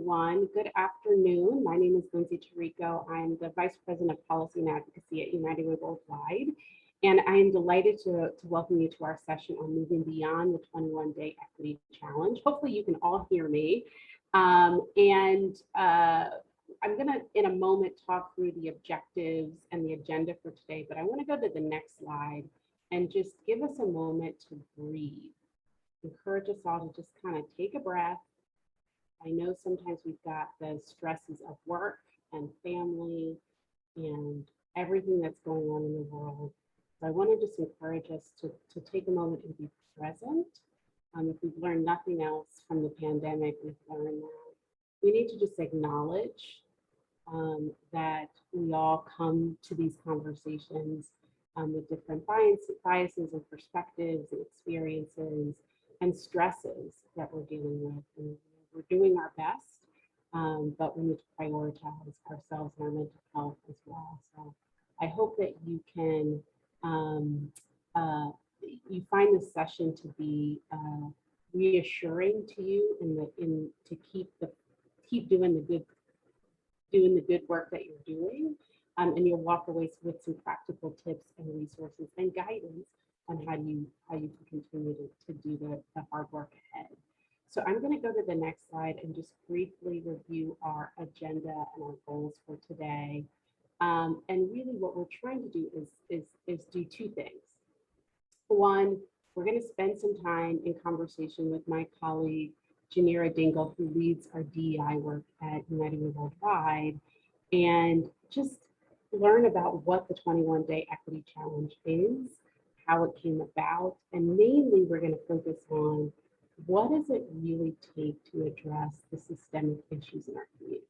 everyone. Good afternoon. My name is Lindsay Torrico. I'm the Vice President of Policy and Advocacy at United Way Worldwide. And I am delighted to welcome you to our session on moving beyond the 21-day equity challenge. Hopefully you can all hear me. I'm gonna, in a moment, talk through the objectives and the agenda for today, but I wanna go to the next slide and just give us a moment to breathe. Encourage us all to just kind of take a breath. I know sometimes we've got the stresses of work and family and everything that's going on in the world. So I want to just encourage us to take a moment and be present. If we've learned nothing else from the pandemic, we've learned that we need to just acknowledge that we all come to these conversations with different biases and perspectives and experiences and stresses that we're dealing with. And we're doing our best, but we need to prioritize ourselves and our mental health as well. So I hope that you can, you find this session to be reassuring to you to keep doing the good work that you're doing, and you'll walk away with some practical tips and resources and guidance on how you can continue to do the hard work ahead. So I'm going to go to the next slide and just briefly review our agenda and our goals for today. And really what we're trying to do is do two things. One, we're going to spend some time in conversation with my colleague, Geniro Dingle, who leads our DEI work at United Way Worldwide, and just learn about what the 21-day equity challenge is, how it came about, and mainly we're going to focus on what does it really take to address the systemic issues in our community.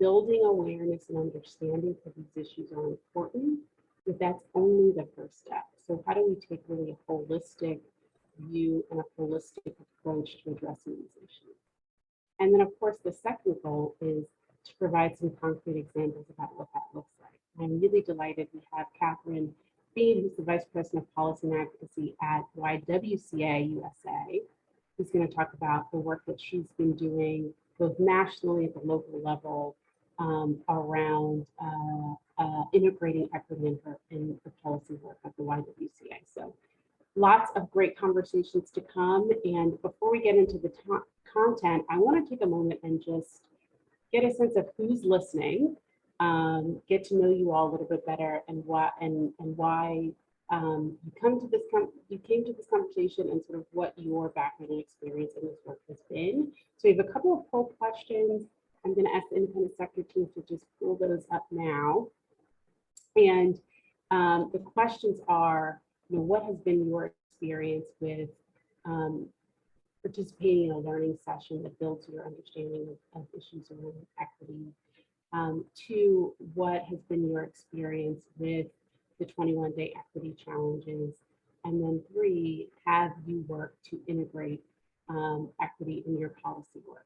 Building awareness and understanding for these issues are important, but that's only the first step. So how do we take really a holistic view and a holistic approach to addressing these issues? And then of course, the second goal is to provide some concrete examples about what that looks like. I'm really delighted we have Catherine Beane, who's the Vice President of Policy and Advocacy at YWCA USA, who's going to talk about the work that she's been doing both nationally at the local level around integrating equity in the policy work of the YWCA. So lots of great conversations to come. And before we get into the content, I want to take a moment and just get a sense of who's listening. Get to know you all a little bit better and why you came to this conversation and sort of what your background and experience in this work has been. So we have a couple of poll questions. I'm going to ask the independent secretary team to just pull those up now. And the questions are, what has been your experience with participating in a learning session that builds your understanding of issues around equity? 2, what has been your experience with the 21-day equity challenges? And then 3, have you worked to integrate equity in your policy work?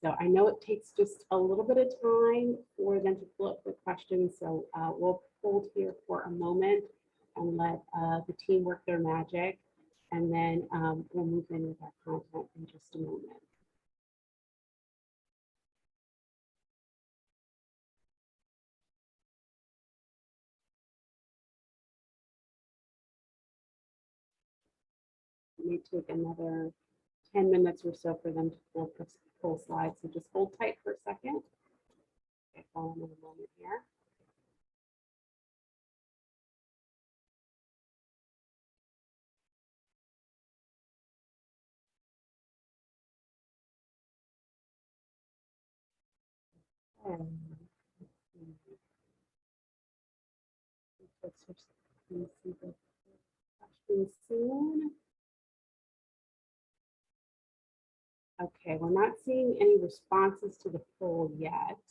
So I know it takes just a little bit of time for them to pull up the questions, so we'll hold here for a moment and let the team work their magic, and then we'll move in with our content in just a moment. It may take another 10 minutes or so for them to pull full slides, so just hold tight for a second. Okay, follow me a moment here. Let's see the questions soon. Okay, we're not seeing any responses to the poll yet.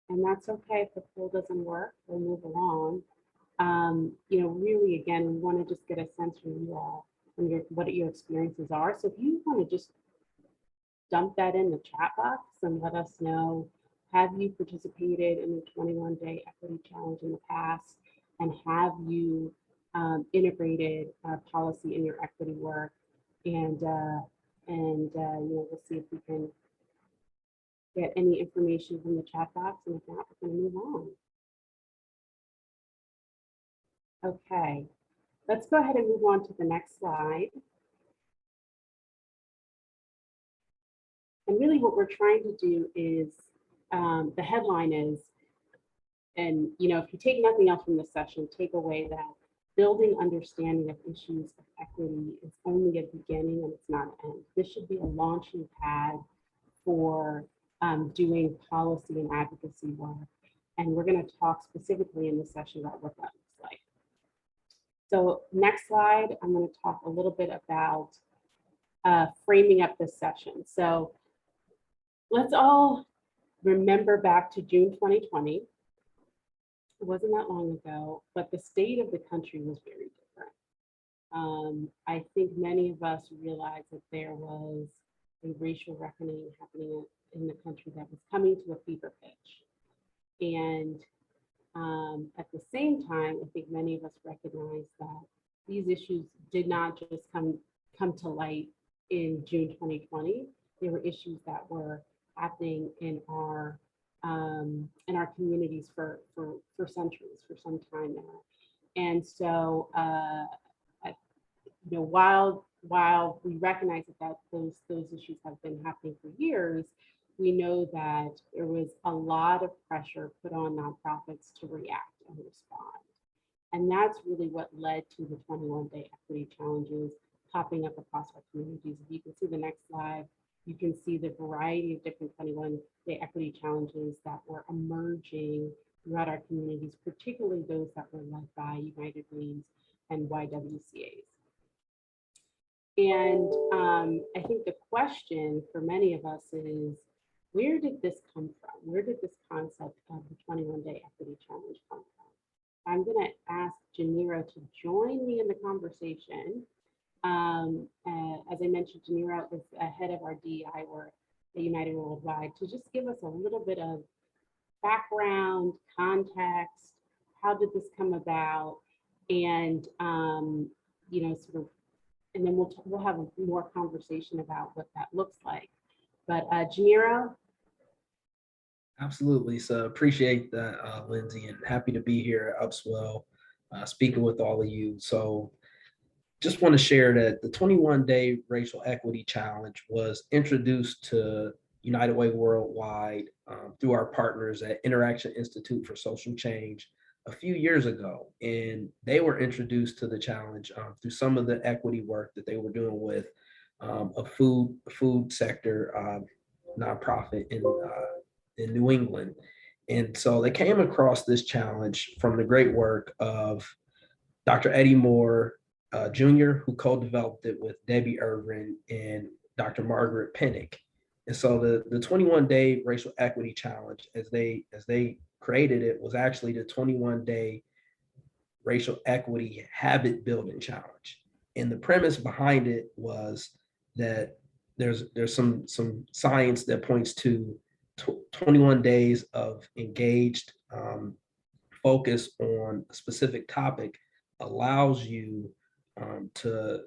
And that's okay if the poll doesn't work, we'll move along. Really, again, we want to just get a sense from you all and what your experiences are. So if you want to just dump that in the chat box and let us know, have you participated in the 21-day equity challenge in the past? And have you integrated policy in your equity work? And and we'll see if we can get any information from the chat box, and if not, we're going to move on. Okay, let's go ahead and move on to the next slide. And really what we're trying to do is, the headline is, and if you take nothing else from this session, take away that building understanding of issues of equity is only a beginning and it's not an end. This should be a launching pad for doing policy and advocacy work. And we're going to talk specifically in this session about what that looks like. So next slide, I'm going to talk a little bit about framing up this session. So let's all remember back to June 2020. It wasn't that long ago, but the state of the country was very different. I think many of us realized that there was a racial reckoning happening in the country that was coming to a fever pitch. And at the same time, I think many of us recognized that these issues did not just come to light in June 2020. There were issues that were happening in our communities for centuries, for some time now. And so, while we recognize that those issues have been happening for years, we know that there was a lot of pressure put on nonprofits to react and respond. And that's really what led to the 21-day equity challenges popping up across our communities. If you can see the next slide, you can see the variety of different 21-day equity challenges that were emerging throughout our communities, particularly those that were led by United Greens and YWCAs. And I think the question for many of us is, where did this come from? Where did this concept of the 21-day equity challenge come from? I'm going to ask Geniro to join me in the conversation. As I mentioned, Geniro is head of our DEI work at United Worldwide, to just give us a little bit of background, context, how did this come about, and sort of, and then we'll have more conversation about what that looks like. But Geniro. Absolutely. So appreciate that, Lindsay, and happy to be here at Upswell, speaking with all of you. So just want to share that the 21-day racial equity challenge was introduced to United Way Worldwide through our partners at Interaction Institute for Social Change a few years ago. And they were introduced to the challenge through some of the equity work that they were doing with a food sector nonprofit in New England. And so they came across this challenge from the great work of Dr. Eddie Moore Jr., who co-developed it with Debbie Irvin and Dr. Margaret Pinnock. And so the 21-day racial equity challenge, as they created it, was actually the 21-day racial equity habit building challenge. And the premise behind it was that there's some science that points to 21 days of engaged focus on a specific topic allows you to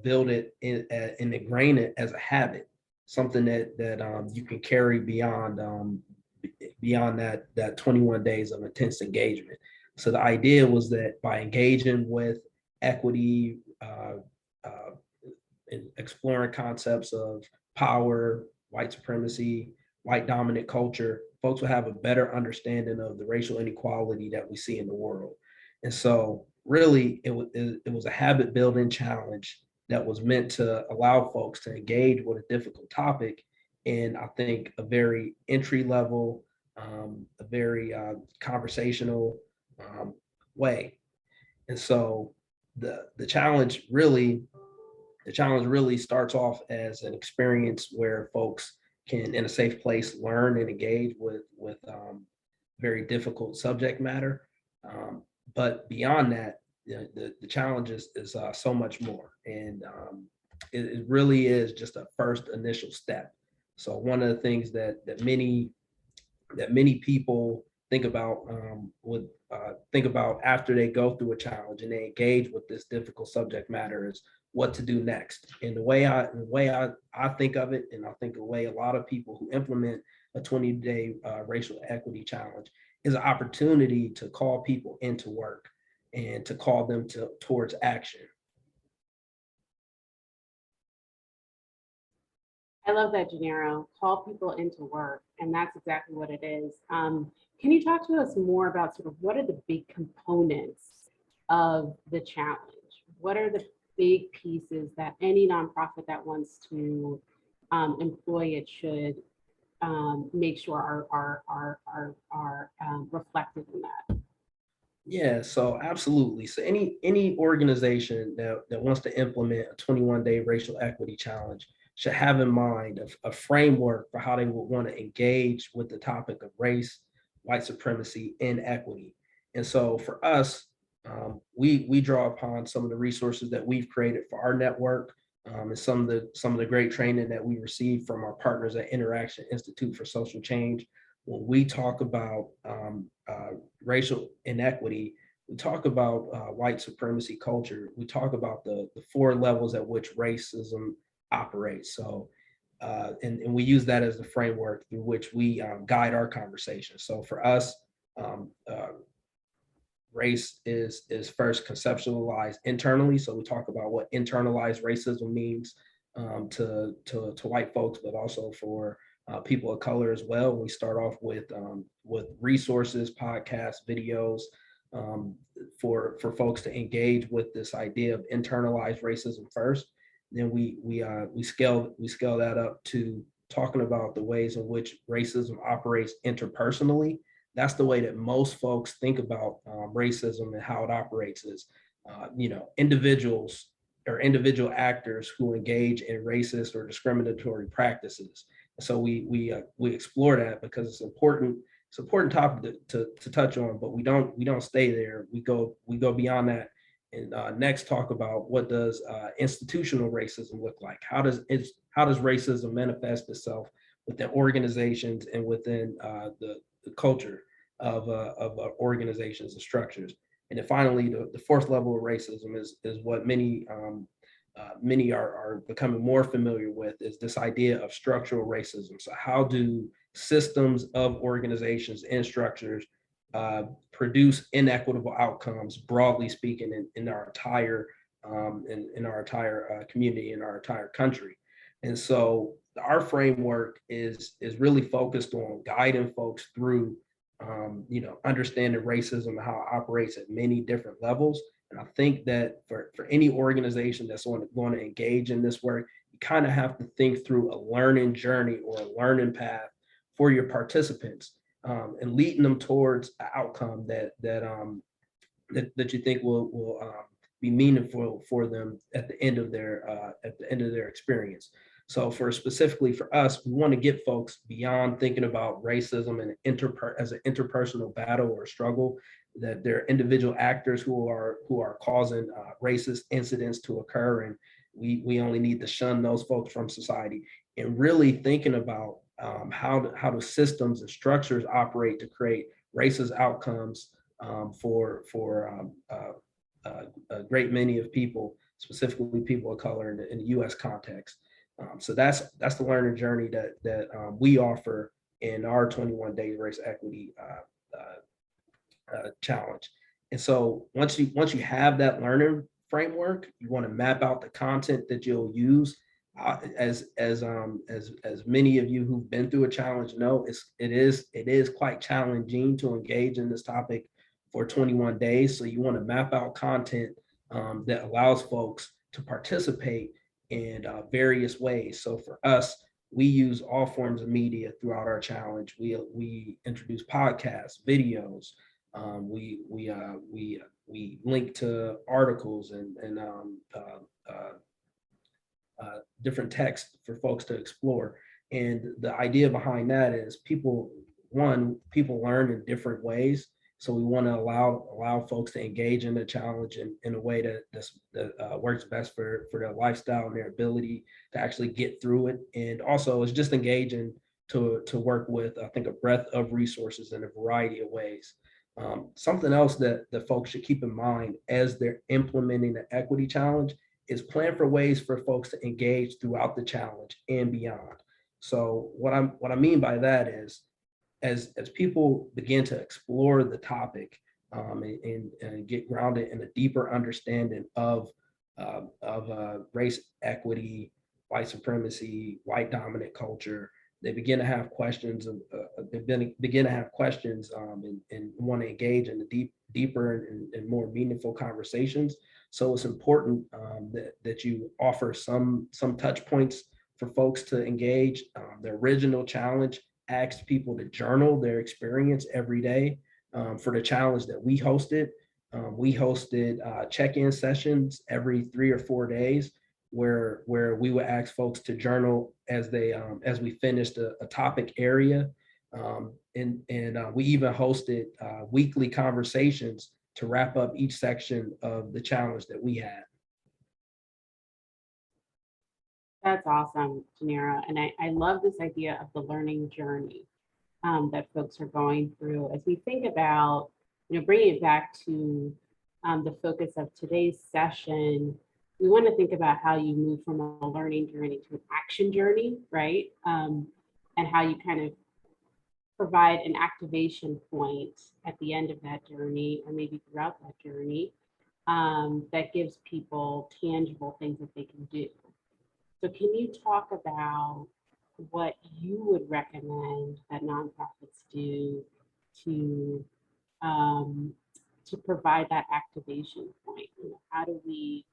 build it and ingrain it as a habit, something that you can carry beyond that 21 days of intense engagement. So the idea was that by engaging with equity, and exploring concepts of power, white supremacy, white dominant culture, folks will have a better understanding of the racial inequality that we see in the world. And so really it was a habit building challenge that was meant to allow folks to engage with a difficult topic in, I think, a very entry level, a very conversational way. And so the challenge really starts off as an experience where folks can, in a safe place, learn and engage with very difficult subject matter. But beyond that, the challenge is so much more. And it really is just a first initial step. So one of the things that many people think about think about after they go through a challenge and they engage with this difficult subject matter is, what to do next. And I think of it, and I think the way a lot of people who implement a 20-day racial equity challenge is an opportunity to call people into work and to call them towards action. I love that, Geniro. Call people into work, and that's exactly what it is. Can you talk to us more about sort of what are the big components of the challenge? What are the big pieces that any nonprofit that wants to employ it should make sure are reflected in that? Yeah, so absolutely. So any organization that wants to implement a 21-day racial equity challenge should have in mind a framework for how they would want to engage with the topic of race, white supremacy, and equity. And so for us, we draw upon some of the resources that we've created for our network, and some of the great training that we received from our partners at Interaction Institute for Social Change. When we talk about racial inequity, we talk about white supremacy culture, we talk about the four levels at which racism operates. So, and we use that as the framework through which we guide our conversation. So for us, race is first conceptualized internally. So we talk about what internalized racism means to white folks, but also for people of color as well. We start off with resources, podcasts, videos for folks to engage with this idea of internalized racism first. Then we scale that up to talking about the ways in which racism operates interpersonally. That's the way that most folks think about racism and how it operates is, individuals or individual actors who engage in racist or discriminatory practices. So we explore that because it's important. It's an important topic to touch on, but we don't stay there. We go beyond that and next talk about what does institutional racism look like? How does racism manifest itself within organizations and within the culture of organizations and structures? And then finally, the fourth level of racism is what many are becoming more familiar with, is this idea of structural racism. So how do systems of organizations and structures produce inequitable outcomes, broadly speaking, in our entire community, in our entire country? And so our framework is really focused on guiding folks through understanding racism and how it operates at many different levels. And I think that for any organization that's going to engage in this work, you kind of have to think through a learning journey or a learning path for your participants, and leading them towards an outcome that you think will be meaningful for them at the end of their experience. So specifically for us, we want to get folks beyond thinking about racism and as an interpersonal battle or struggle, that they're individual actors who are causing racist incidents to occur, and we only need to shun those folks from society, and really thinking about how do systems and structures operate to create racist outcomes for a great many of people, specifically people of color in the U.S. context. So that's the learning journey that we offer in our 21 Days Race Equity challenge. And so once you have that learning framework, you want to map out the content that you'll use. As many of you who've been through a challenge know, it is quite challenging to engage in this topic for 21 days. So you want to map out content that allows folks to participate in various ways. So for us, we use all forms of media throughout our challenge. We introduce podcasts, videos. We link to articles and different texts for folks to explore. And the idea behind that is people learn in different ways. So we want to allow folks to engage in the challenge in a way that works best for their lifestyle and their ability to actually get through it. And also it's just engaging to work with, I think, a breadth of resources in a variety of ways. Something else that folks should keep in mind as they're implementing the equity challenge is plan for ways for folks to engage throughout the challenge and beyond. So what I mean by that is, as people begin to explore the topic, and get grounded in a deeper understanding of race equity, white supremacy, white dominant culture, they begin to have questions begin to have questions, and want to engage in the deeper and more meaningful conversations. So it's important, that you offer some touch points for folks to engage. The original challenge asked people to journal their experience every day. For the challenge that we hosted, check-in sessions every 3 or 4 days, where we would ask folks to journal as we finished a topic area. And we even hosted weekly conversations to wrap up each section of the challenge that we had. That's awesome, Geniro. And I love this idea of the learning journey that folks are going through. As we think about, bringing it back to the focus of today's session, we want to think about how you move from a learning journey to an action journey, right? And how you kind of provide an activation point at the end of that journey, or maybe throughout that journey, that gives people tangible things that they can do. So can you talk about what you would recommend that nonprofits do to provide that activation point? How do we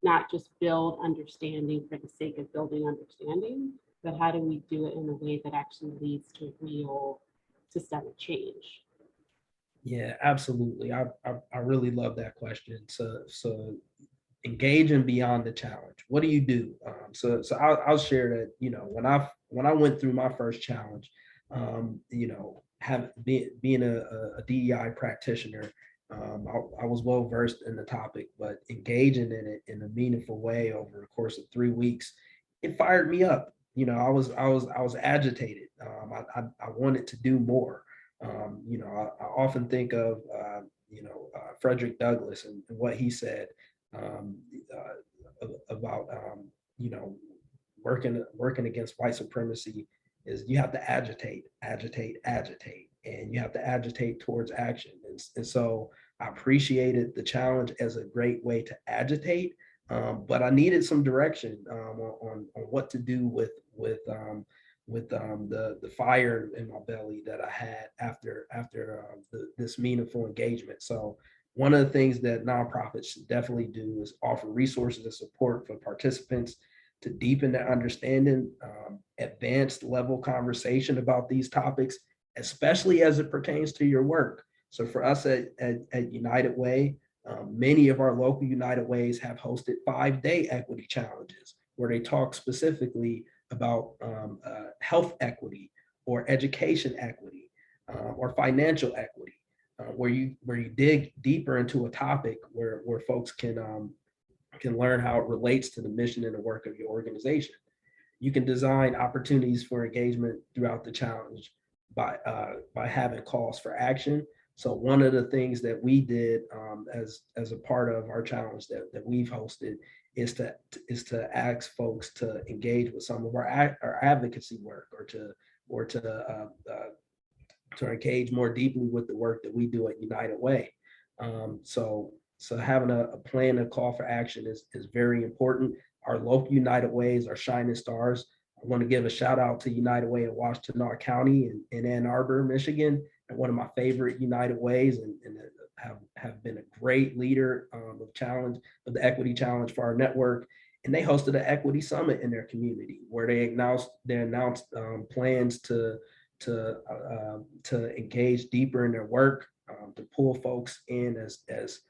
not just build understanding for the sake of building understanding, but how do we do it in a way that actually leads to real systemic change? Yeah, absolutely. I really love that question. So engaging beyond the challenge. What do you do? So I'll share that. When I went through my first challenge, being a DEI practitioner, I was well versed in the topic, but engaging in it in a meaningful way over the course of 3 weeks, it fired me up. I was agitated. I wanted to do more. I often think of Frederick Douglass and what he said, about working against white supremacy is you have to agitate, and you have to agitate towards action. And so I appreciated the challenge as a great way to agitate, but I needed some direction on what to do with the fire in my belly that I had after this meaningful engagement. So one of the things that nonprofits should definitely do is offer resources and support for participants to deepen their understanding, advanced level conversation about these topics, especially as it pertains to your work. So for us at United Way, many of our local United Ways have hosted 5-day equity challenges where they talk specifically about health equity or education equity, or financial equity. Where you dig deeper into a topic where folks can learn how it relates to the mission and the work of your organization. You can design opportunities for engagement throughout the challenge by having calls for action. So one of the things that we did, as a part of our challenge that we've hosted is to ask folks to engage with some of our advocacy work, or to engage more deeply with the work that we do at United Way. So having a plan and call for action is very important. Our local United Ways are shining stars. I want to give a shout out to United Way in Washtenaw County in Ann Arbor, Michigan, and one of my favorite United Ways, and have been a great leader of the equity challenge for our network. And they hosted an equity summit in their community where they announced plans to engage deeper in their work, to pull folks in as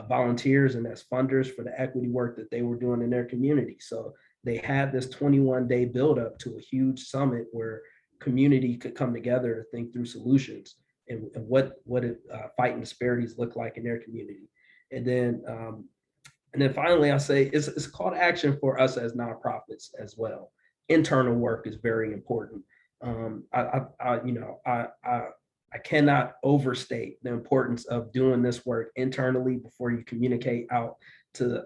volunteers and as funders for the equity work that they were doing in their community. So they had this 21-day buildup to a huge summit where community could come together to think through solutions and what fighting disparities look like in their community. And then finally, I say it's a call to action for us as nonprofits as well. Internal work is very important. I cannot overstate the importance of doing this work internally before you communicate out to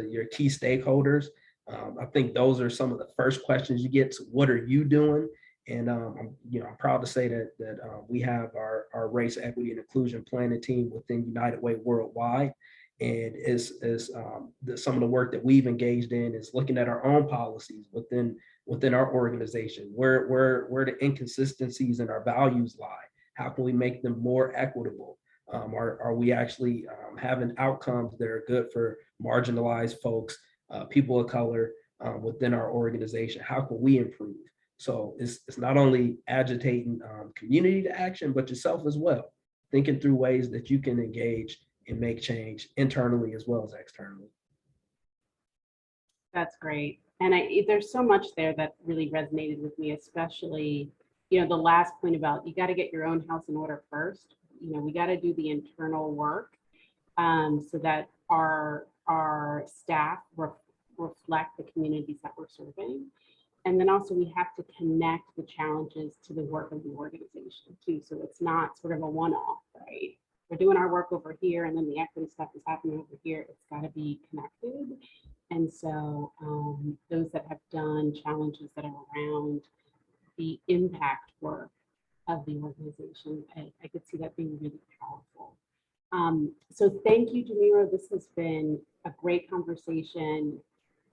your key stakeholders. I think those are some of the first questions you get. So what are you doing? And I'm proud to say that we have our race, equity, and inclusion planning team within United Way Worldwide. And some of the work that we've engaged in is looking at our own policies within our organization, where the inconsistencies in our values lie. How can we make them more equitable? Are we actually having outcomes that are good for marginalized folks, people of color within our organization? How can we improve? So it's not only agitating community to action, but yourself as well, thinking through ways that you can engage and make change internally as well as externally. That's great. And there's so much there that really resonated with me, especially, the last point about you got to get your own house in order first. We got to do the internal work so that our staff reflect the communities that we're serving. And then also we have to connect the challenges to the work of the organization too. So it's not sort of a one-off, right? We're doing our work over here and then the equity stuff is happening over here. It's got to be connected. And so those that have done challenges that are around the impact work of the organization, I could see that being really powerful. So thank you, Geniro. This has been a great conversation.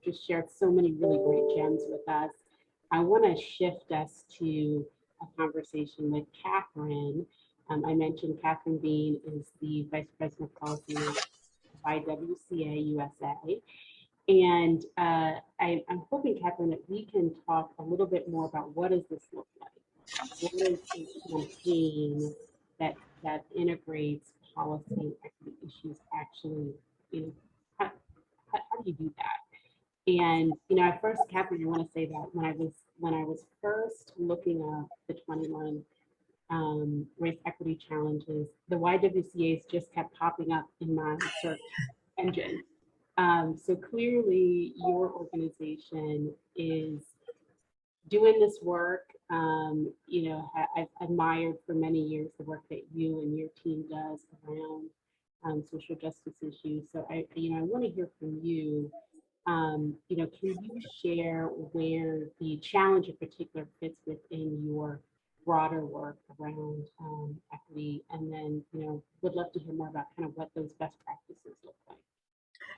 Just shared so many really great gems with us. I want to shift us to a conversation with Catherine. I mentioned Catherine Beane is the Vice President of Policy at YWCA USA. And I'm hoping, Catherine, that we can talk a little bit more about what does this look like? What is a campaign that integrates policy and equity issues actually, how do you do that? And at first, Catherine, I want to say that when I was first looking up the 21 race equity challenges, the YWCA's just kept popping up in my search engine. So clearly, your organization is doing this work. I've admired for many years the work that you and your team does around social justice issues. So I want to hear from you. Can you share where the challenge in particular fits within your broader work around equity? And then, would love to hear more about kind of what those best practices look like.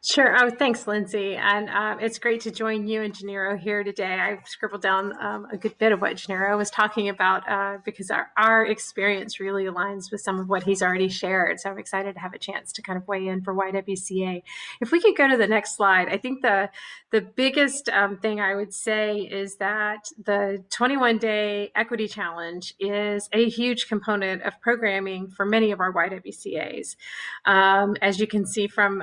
Sure. Oh, thanks, Lindsay. And it's great to join you and Geniro here today. I've scribbled down a good bit of what Geniro was talking about because our experience really aligns with some of what he's already shared. So I'm excited to have a chance to kind of weigh in for YWCA. If we could go to the next slide, I think the biggest thing I would say is that the 21-day equity challenge is a huge component of programming for many of our YWCAs. As you can see from,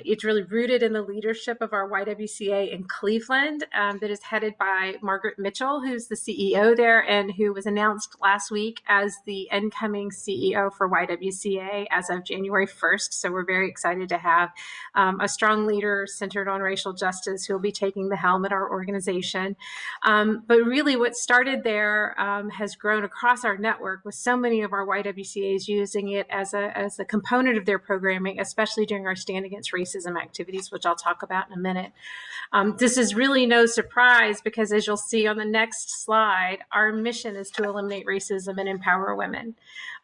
it's really rooted in the leadership of our YWCA in Cleveland that is headed by Margaret Mitchell, who's the CEO there and who was announced last week as the incoming CEO for YWCA as of January 1st. So we're very excited to have a strong leader centered on racial justice who will be taking the helm at our organization. But really what started there has grown across our network with so many of our YWCAs using it as a component of their programming, especially during our Stand Against Racism activities, which I'll talk about in a minute. This is really no surprise because, as you'll see on the next slide, our mission is to eliminate racism and empower women.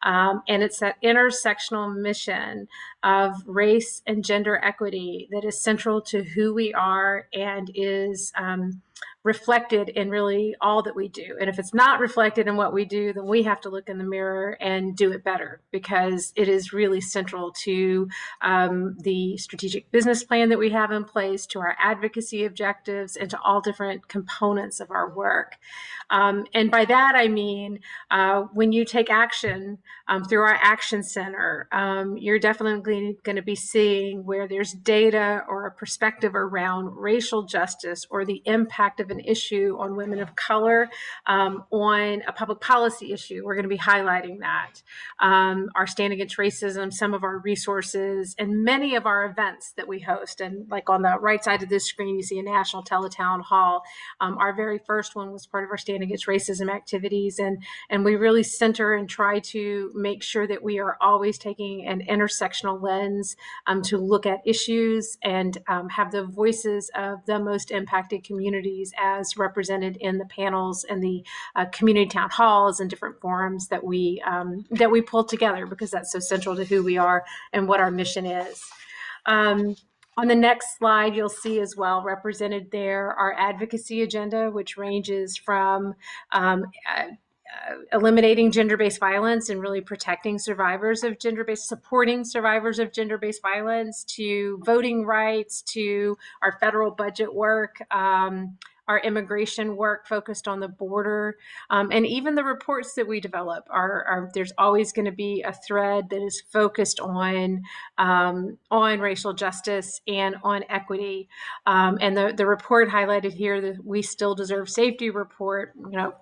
And it's that intersectional mission of race and gender equity that is central to who we are and is reflected in really all that we do. And if it's not reflected in what we do, then we have to look in the mirror and do it better because it is really central to the strategic business plan that we have in place, to our advocacy objectives, and to all different components of our work. And by that, I mean, when you take action through our Action Center, you're definitely going to be seeing where there's data or a perspective around racial justice or the impact of an issue on women of color, on a public policy issue. We're going to be highlighting that. Our Stand Against Racism, some of our resources, and many of our events that we host. And like on the right side of this screen, you see a national teletown hall. Our very first one was part of our Stand Against Racism activities. And we really center and try to make sure that we are always taking an intersectional lens to look at issues and have the voices of the most impacted communities as represented in the panels and the community town halls and different forums that we pull together, because that's so central to who we are and what our mission is. On the next slide, you'll see as well represented there our advocacy agenda, which ranges from eliminating gender-based violence and really protecting survivors of supporting survivors of gender-based violence, to voting rights, to our federal budget work, our immigration work focused on the border, and even the reports that we develop there's always going to be a thread that is focused on racial justice and on equity. And the report highlighted here, the We Still Deserve Safety report,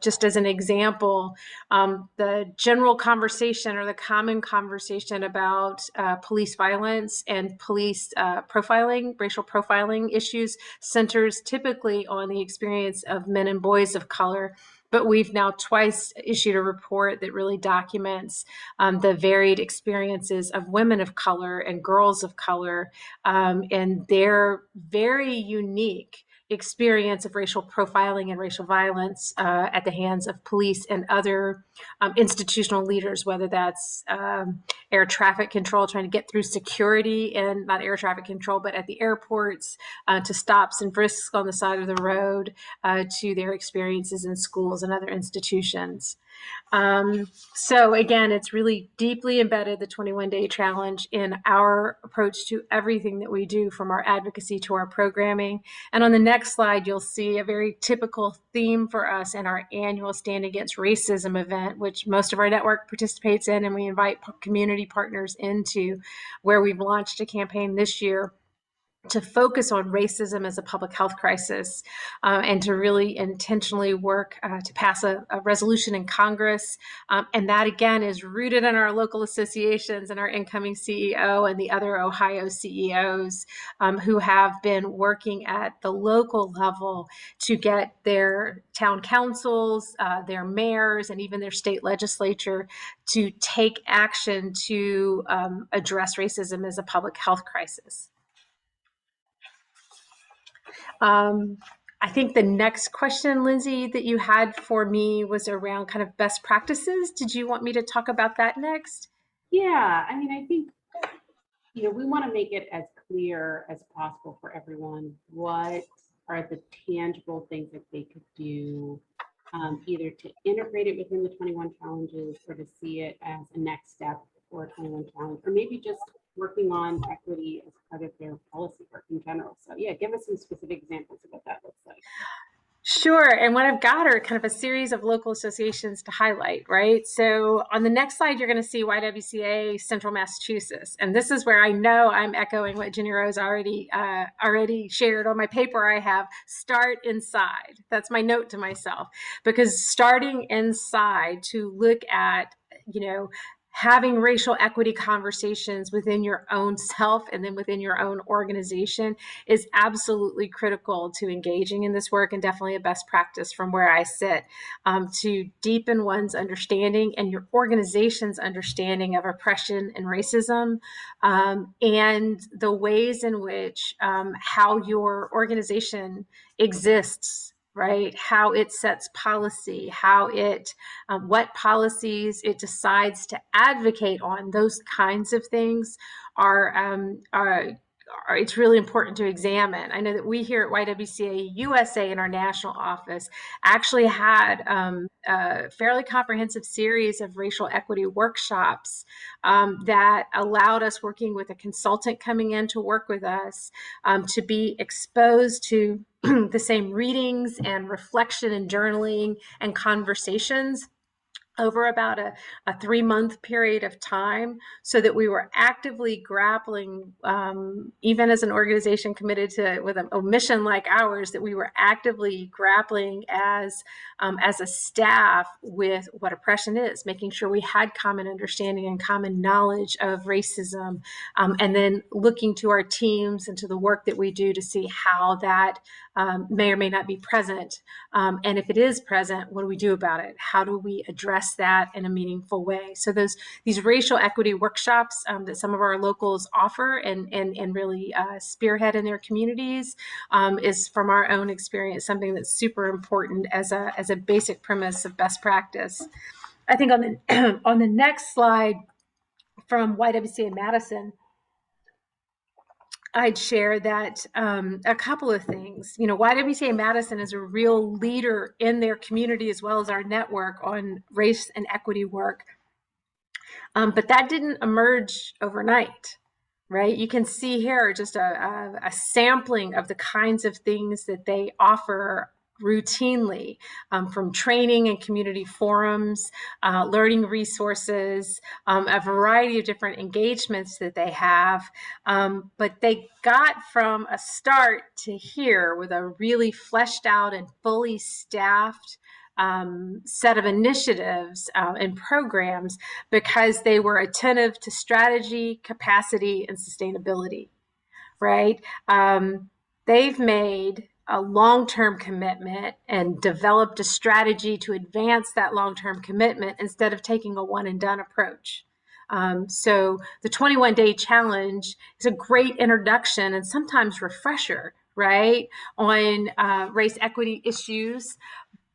just as an example, the general conversation or the common conversation about police violence and police profiling, racial profiling issues centers typically on the experience of men and boys of color. But we've now twice issued a report that really documents the varied experiences of women of color and girls of color and their very unique experience of racial profiling and racial violence at the hands of police and other institutional leaders, whether that's air traffic control, trying to get through security, and not air traffic control, but at the airports, to stops and frisks on the side of the road, to their experiences in schools and other institutions. So again, it's really deeply embedded, the 21-day challenge, in our approach to everything that we do, from our advocacy to our programming. And on the next slide, you'll see a very typical theme for us in our annual Stand Against Racism event, which most of our network participates in, and we invite community partners into, where we've launched a campaign this year to focus on racism as a public health crisis, and to really intentionally work to pass a resolution in Congress. And that, again, is rooted in our local associations and our incoming CEO and the other Ohio CEOs who have been working at the local level to get their town councils, their mayors, and even their state legislature to take action to address racism as a public health crisis. I think the next question, Lindsay, that you had for me was around kind of best practices. Did you want me to talk about that next? Yeah, I mean, I think, we want to make it as clear as possible for everyone what are the tangible things that they could do, either to integrate it within the 21 challenges or to see it as a next step for a 21 challenge, or maybe just working on equity as part of their policy work in general. So yeah, give us some specific examples of what that looks like. Sure. And what I've got are kind of a series of local associations to highlight, right? So on the next slide, you're going to see YWCA Central Massachusetts. And this is where I know I'm echoing what Geniro's already shared on my paper I have. Start inside. That's my note to myself, because starting inside to look at, having racial equity conversations within your own self and then within your own organization is absolutely critical to engaging in this work, and definitely a best practice from where I sit, to deepen one's understanding and your organization's understanding of oppression and racism, and the ways in which how your organization exists, right? How it sets policy, how it, what policies it decides to advocate on, those kinds of things are it's really important to examine. I know that we here at YWCA USA in our national office actually had a fairly comprehensive series of racial equity workshops that allowed us, working with a consultant coming in to work with us, to be exposed to the same readings and reflection and journaling and conversations over about a 3-month period of time, so that we were actively grappling, even as an organization committed to with a mission like ours, that we were actively grappling as a staff with what oppression is, making sure we had common understanding and common knowledge of racism, and then looking to our teams and to the work that we do to see how that may or may not be present. And if it is present, what do we do about it? How do we address that in a meaningful way? So these racial equity workshops that some of our locals offer and really spearhead in their communities is, from our own experience, something that's super important as a basic premise of best practice. I think on the on the next slide from YWCA Madison, I'd share that a couple of things. YWCA Madison is a real leader in their community as well as our network on race and equity work. But that didn't emerge overnight, right? You can see here just a sampling of the kinds of things that they offer routinely, from training and community forums, learning resources, a variety of different engagements that they have. But they got from a start to here with a really fleshed out and fully staffed set of initiatives and programs, because they were attentive to strategy, capacity, and sustainability, right? They've made a long-term commitment and developed a strategy to advance that long-term commitment instead of taking a one-and-done approach. So the 21-day challenge is a great introduction and sometimes refresher, right, on race equity issues.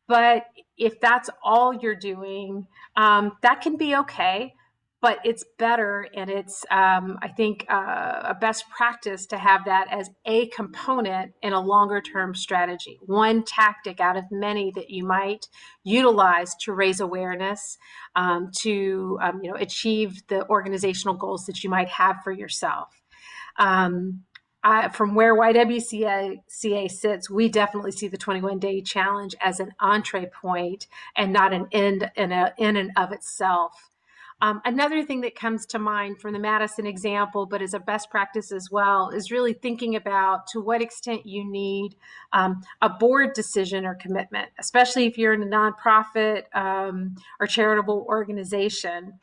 But if that's all you're doing, that can be okay. But it's better, and it's, I think, a best practice to have that as a component in a longer-term strategy, one tactic out of many that you might utilize to raise awareness, to achieve the organizational goals that you might have for yourself. From where YWCA sits, we definitely see the 21-day challenge as an entree point and not an end in and of itself. Another thing that comes to mind from the Madison example, but as a best practice as well, is really thinking about to what extent you need a board decision or commitment, especially if you're in a nonprofit or charitable organization.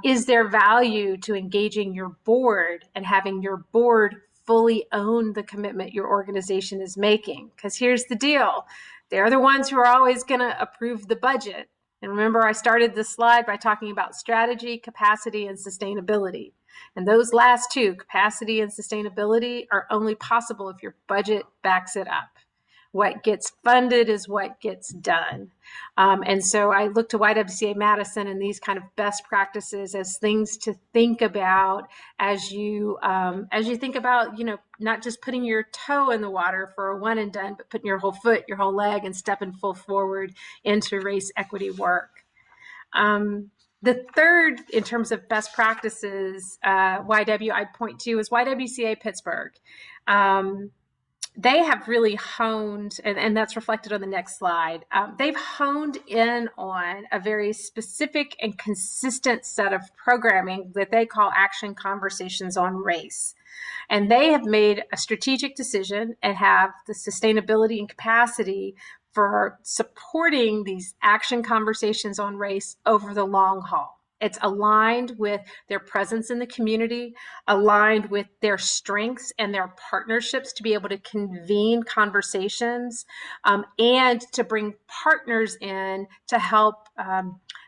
Is there value to engaging your board and having your board fully own the commitment your organization is making? Because here's the deal. They're the ones who are always going to approve the budget. And remember, I started this slide by talking about strategy, capacity, and sustainability. And those last two, capacity and sustainability, are only possible if your budget backs it up. What gets funded is what gets done. And so I look to YWCA Madison and these kind of best practices as things to think about as you think about, not just putting your toe in the water for a one and done, but putting your whole foot, your whole leg, and stepping full forward into race equity work. The third, in terms of best practices, I'd point to is YWCA Pittsburgh. They have really honed, and that's reflected on the next slide. They've honed in on a very specific and consistent set of programming that they call Action Conversations on Race. And they have made a strategic decision and have the sustainability and capacity for supporting these action conversations on race over the long haul. It's aligned with their presence in the community, aligned with their strengths and their partnerships to be able to convene conversations and to bring partners in to help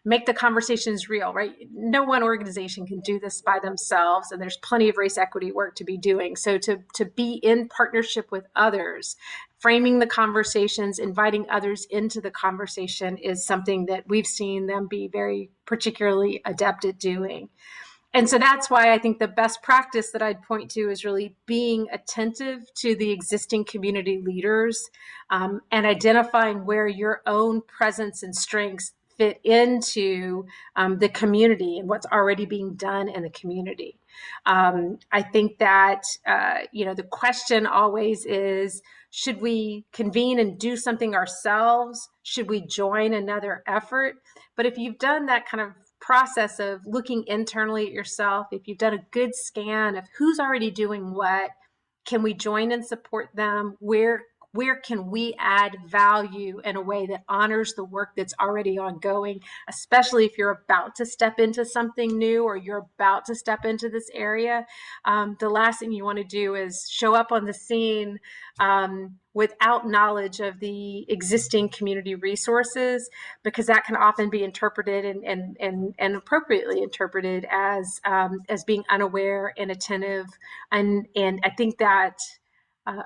make the conversations real, right? No one organization can do this by themselves, and there's plenty of race equity work to be doing. So to be in partnership with others, framing the conversations, inviting others into the conversation is something that we've seen them be very particularly adept at doing. And so that's why I think the best practice that I'd point to is really being attentive to the existing community leaders and identifying where your own presence and strengths fit into the community and what's already being done in the community. I think that, the question always is, should we convene and do something ourselves? Should we join another effort? But if you've done that kind of process of looking internally at yourself, if you've done a good scan of who's already doing what, can we join and support them? Where can we add value in a way that honors the work that's already ongoing, especially if you're about to step into something new or you're about to step into this area? The last thing you want to do is show up on the scene without knowledge of the existing community resources, because that can often be interpreted and appropriately interpreted as being unaware, inattentive. And I think that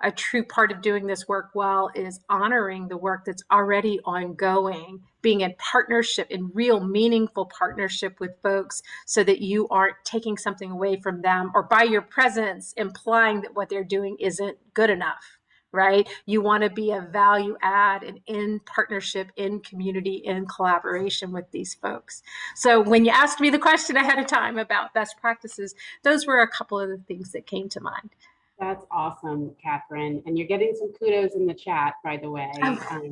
a true part of doing this work well is honoring the work that's already ongoing, being in partnership, in real meaningful partnership with folks, so that you aren't taking something away from them or by your presence implying that what they're doing isn't good enough, right? You want to be a value add and in partnership, in community, in collaboration with these folks. So when you asked me the question ahead of time about best practices, those were a couple of the things that came to mind. That's awesome, Catherine. And you're getting some kudos in the chat, by the way.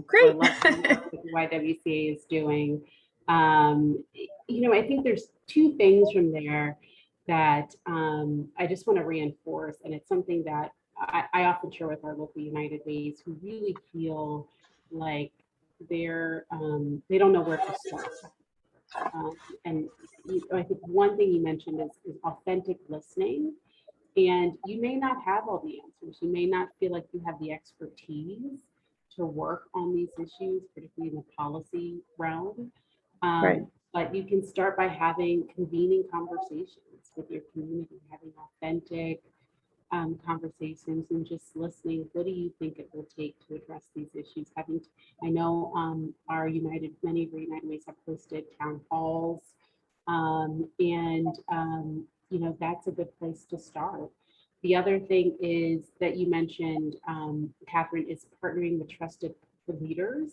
Great. For the work that YWCA is doing. I think there's two things from there that I just want to reinforce. And it's something that I often share with our local United Ways, who really feel like they don't know where to start. And I think one thing you mentioned is authentic listening. And you may not have all the answers. You may not feel like you have the expertise to work on these issues, particularly in the policy realm. Right. But you can start by convening conversations with your community, having authentic conversations and just listening. What do you think it will take to address these issues? I know many of our United Ways have hosted town halls, that's a good place to start. The other thing is that you mentioned, Catherine, is partnering with trusted leaders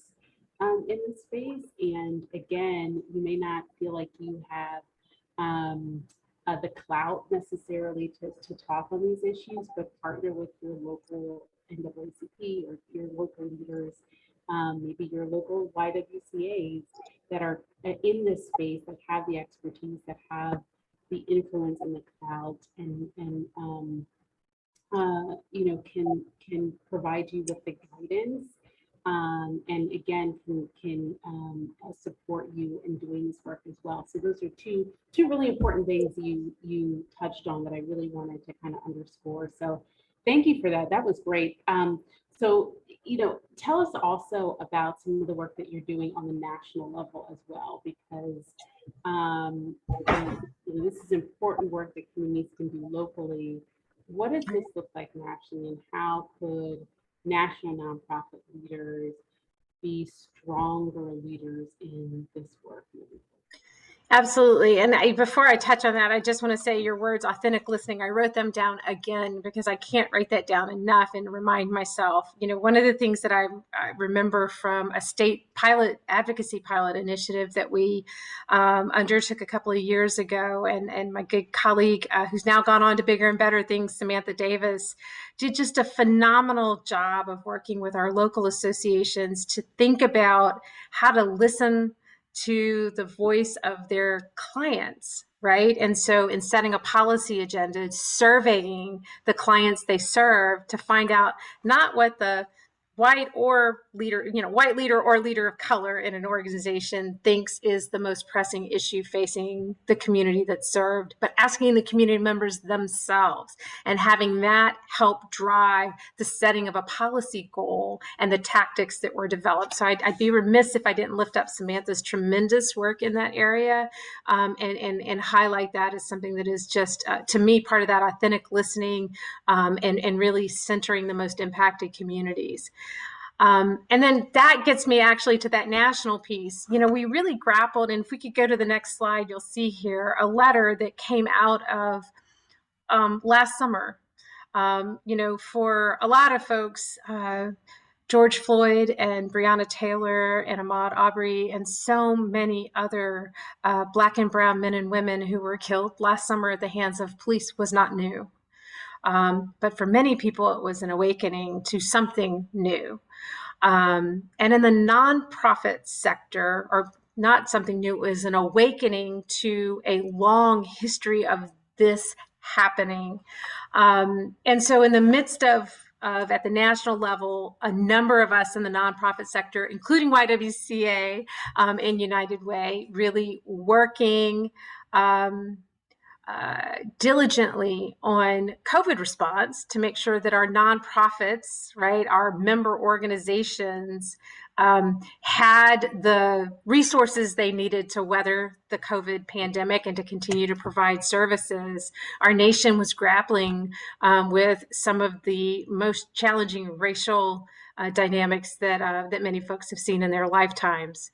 in the space. And again, you may not feel like you have the clout necessarily to talk on these issues, but partner with your local NAACP or your local leaders, maybe your local YWCAs that are in this space, that have the expertise, that have the influence and the clout, and can provide you with the guidance, and again can support you in doing this work as well. So those are two really important things you touched on that I really wanted to kind of underscore. So thank you for that. That was great. So tell us also about some of the work that you're doing on the national level as well, because this is important work that communities can do locally. What does this look like nationally, and how could national nonprofit leaders be stronger leaders in this work? Absolutely. And before I touch on that, I just want to say your words, authentic listening, I wrote them down again because I can't write that down enough and remind myself. One of the things that I remember from a state advocacy pilot initiative that we undertook a couple of years ago, and my good colleague who's now gone on to bigger and better things, Samantha Davis, did just a phenomenal job of working with our local associations to think about how to listen to the voice of their clients, right? And so in setting a policy agenda, surveying the clients they serve to find out not what the white leader or leader of color in an organization thinks is the most pressing issue facing the community that's served, but asking the community members themselves and having that help drive the setting of a policy goal and the tactics that were developed. So I'd be remiss if I didn't lift up Samantha's tremendous work in that area, and highlight that as something that is just, to me, part of that authentic listening, and really centering the most impacted communities. And then that gets me actually to that national piece. We really grappled, and if we could go to the next slide, you'll see here a letter that came out of last summer. For a lot of folks, George Floyd and Breonna Taylor and Ahmaud Arbery and so many other Black and brown men and women who were killed last summer at the hands of police was not new. But for many people, it was an awakening to something new. And in the nonprofit sector, or not something new, it was an awakening to a long history of this happening. And so in the midst of at the national level, a number of us in the nonprofit sector, including YWCA and United Way, really working diligently on COVID response to make sure that our nonprofits, right, our member organizations had the resources they needed to weather the COVID pandemic and to continue to provide services. Our nation was grappling with some of the most challenging racial dynamics that many folks have seen in their lifetimes.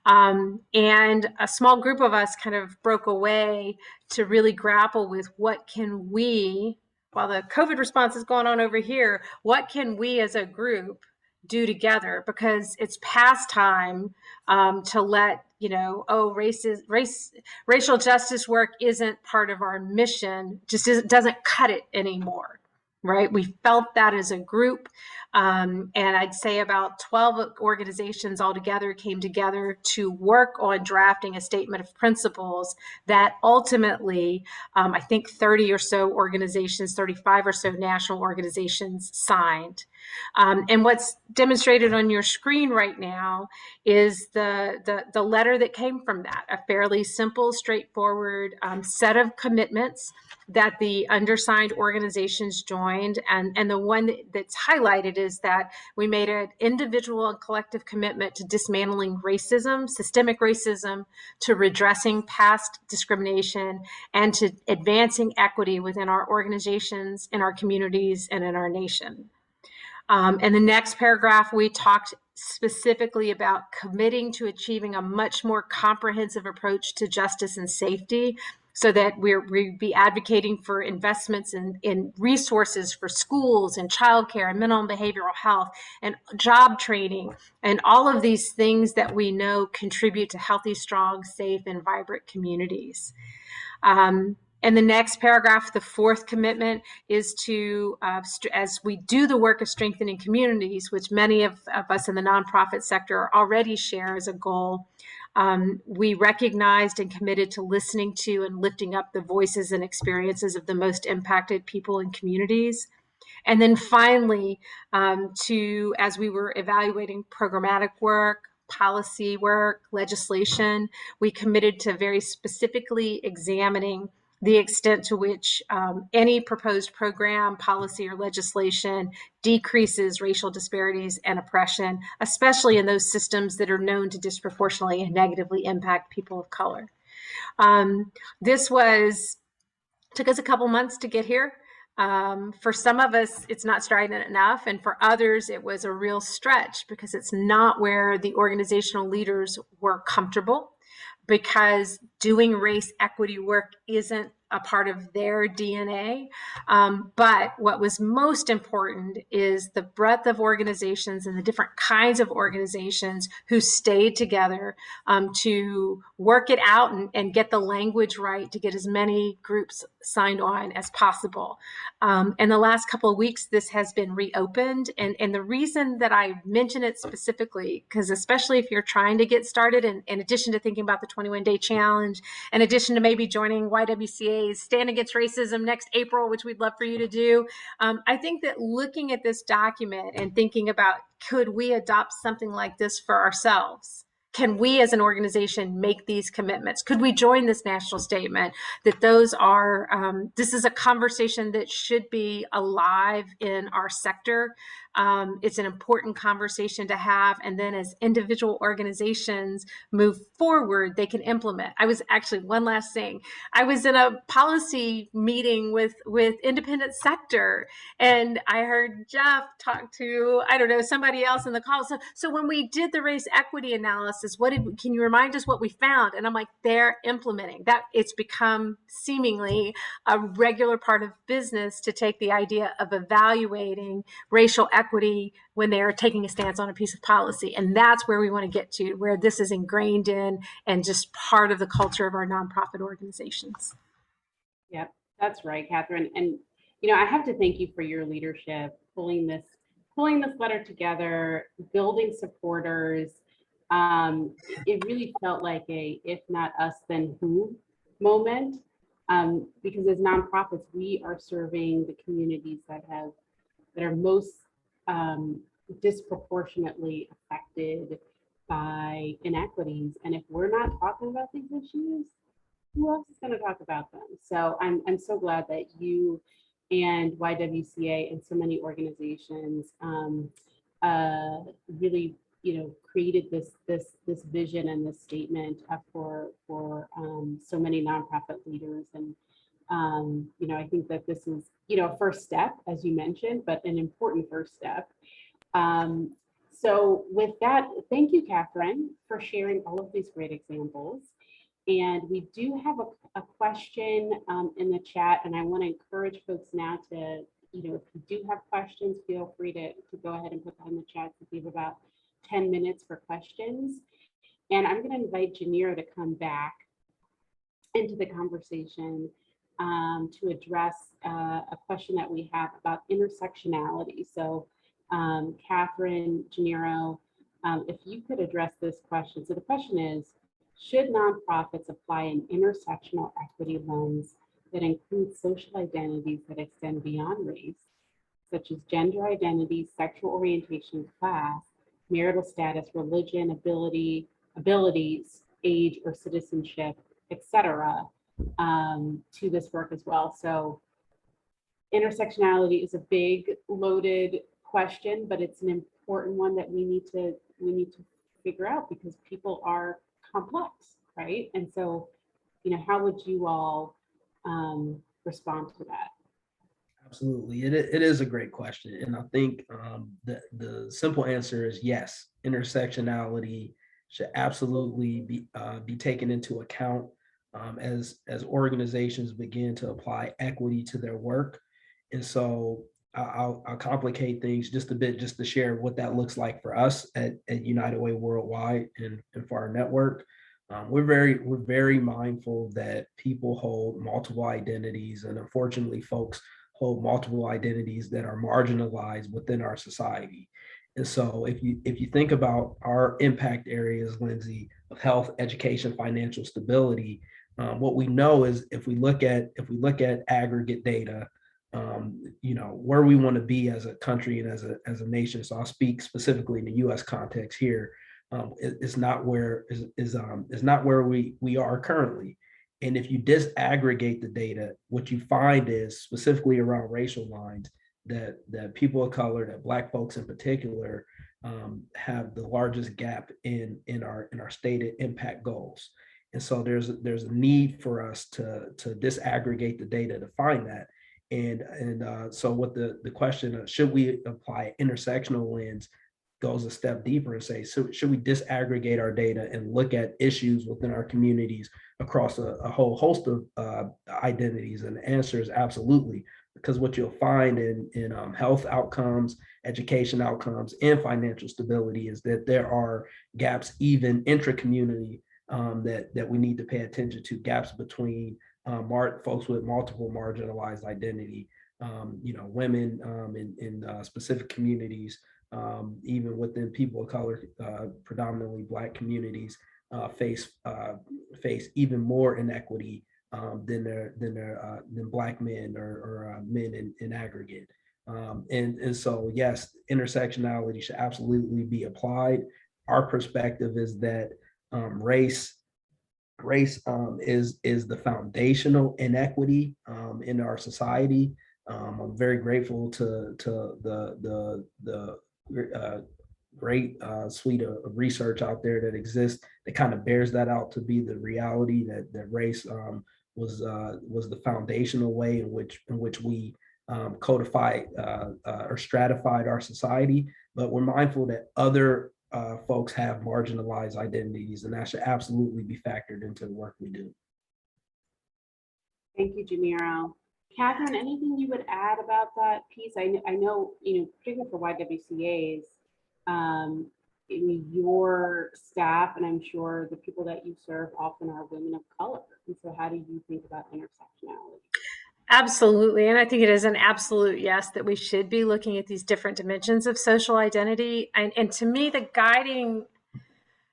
And a small group of us kind of broke away to really grapple with what can we, while the COVID response is going on over here, what can we as a group do together? Because it's past time to let, racial justice work isn't part of our mission, doesn't cut it anymore, right? We felt that as a group. And I'd say about 12 organizations altogether came together to work on drafting a statement of principles that ultimately, I think 30 or so organizations, 35 or so national organizations signed. And what's demonstrated on your screen right now is the letter that came from that, a fairly simple, straightforward set of commitments that the undersigned organizations joined. And the one that's highlighted is that we made an individual and collective commitment to dismantling racism, systemic racism, to redressing past discrimination, and to advancing equity within our organizations, in our communities, and in our nation. In the next paragraph, we talked specifically about committing to achieving a much more comprehensive approach to justice and safety, so that we'd be advocating for investments in resources for schools and childcare and mental and behavioral health and job training and all of these things that we know contribute to healthy, strong, safe, and vibrant communities. In the next paragraph, the fourth commitment is to, as we do the work of strengthening communities, which many of us in the nonprofit sector already share as a goal, we recognized and committed to listening to and lifting up the voices and experiences of the most impacted people and communities. And then finally, as we were evaluating programmatic work, policy work, legislation, we committed to very specifically examining the extent to which any proposed program, policy, or legislation decreases racial disparities and oppression, especially in those systems that are known to disproportionately and negatively impact people of color. This took us a couple months to get here. For some of us, it's not strident enough. And for others, it was a real stretch because it's not where the organizational leaders were comfortable, because doing race equity work isn't a part of their DNA. But what was most important is the breadth of organizations and the different kinds of organizations who stayed together to work it out and get the language right to get as many groups signed on as possible. In the last couple of weeks, this has been reopened. And the reason that I mention it specifically, because especially if you're trying to get started, in addition to thinking about the 21-day challenge, in addition to maybe joining YWCA's Stand Against Racism next April, which we'd love for you to do, I think that looking at this document and thinking about, could we adopt something like this for ourselves? Can we as an organization make these commitments? Could we join this national statement? That those are, this is a conversation that should be alive in our sector. It's an important conversation to have. And then as individual organizations move forward, they can implement. I was actually, one last thing, I was in a policy meeting with independent sector, and I heard Jeff talk to, I don't know, somebody else in the call. So when we did the race equity analysis, analysis. Can you remind us what we found? And I'm like, they're implementing that. It's become seemingly a regular part of business to take the idea of evaluating racial equity when they are taking a stance on a piece of policy. And that's where we want to get to, where this is ingrained in and just part of the culture of our nonprofit organizations. Yep, that's right, Catherine. And I have to thank you for your leadership, pulling this letter together, building supporters. It really felt like a if not us, then who moment. Because as nonprofits, we are serving the communities that are most disproportionately affected by inequities. And if we're not talking about these issues, who else is going to talk about them? So I'm so glad that you and YWCA and so many organizations really created this vision and this statement for so many nonprofit leaders. And I think that this is a first step, as you mentioned, but an important first step. So with that, thank you, Catherine, for sharing all of these great examples. And we do have a question in the chat, and I want to encourage folks now to, if you do have questions, feel free to go ahead and put that in the chat. We have about 10 minutes for questions. And I'm going to invite Geniro to come back into the conversation to address a question that we have about intersectionality. So Catherine, Geniro, if you could address this question. So the question is, should nonprofits apply an intersectional equity lens that includes social identities that extend beyond race, such as gender identity, sexual orientation, class, marital status, religion, abilities, age, or citizenship, etc., to this work as well? So intersectionality is a big, loaded question, but it's an important one that we need to figure out because people are complex, right? And so, how would you all respond to that? Absolutely, it is a great question, and I think the simple answer is yes. Intersectionality should absolutely be taken into account as organizations begin to apply equity to their work. And so I'll complicate things just a bit, just to share what that looks like for us at United Way Worldwide and for our network. We're very mindful that people hold multiple identities, and unfortunately, folks hold multiple identities that are marginalized within our society. And so, if you think about our impact areas, Lindsay, of health, education, financial stability, what we know is if we look at aggregate data, where we want to be as a country and as a nation. So I'll speak specifically in the U.S. context here. Is not where we are currently. And if you disaggregate the data, what you find is specifically around racial lines that people of color, that Black folks in particular, have the largest gap in our stated impact goals. And so there's a need for us to disaggregate the data to find that. And so what the question of should we apply intersectional lens goes a step deeper and say, so should we disaggregate our data and look at issues within our communities across a whole host of identities? And the answer is absolutely, because what you'll find in health outcomes, education outcomes, and financial stability is that there are gaps even intra-community that we need to pay attention to, gaps between folks with multiple marginalized identity, women in specific communities, even within people of color, predominantly Black communities, face even more inequity than Black men or men in aggregate. And so, yes, intersectionality should absolutely be applied. Our perspective is that race is the foundational inequity in our society. I'm very grateful to the great suite of research out there that exists that kind of bears that out to be the reality that race was the foundational way in which we codified or stratified our society. But we're mindful that other folks have marginalized identities, and that should absolutely be factored into the work we do. Thank you, Geniro. Catherine, anything you would add about that piece? I know, particularly for YWCAs, your staff, and I'm sure the people that you serve often are women of color. And so how do you think about intersectionality? Absolutely. And I think it is an absolute yes that we should be looking at these different dimensions of social identity. And to me, the guiding,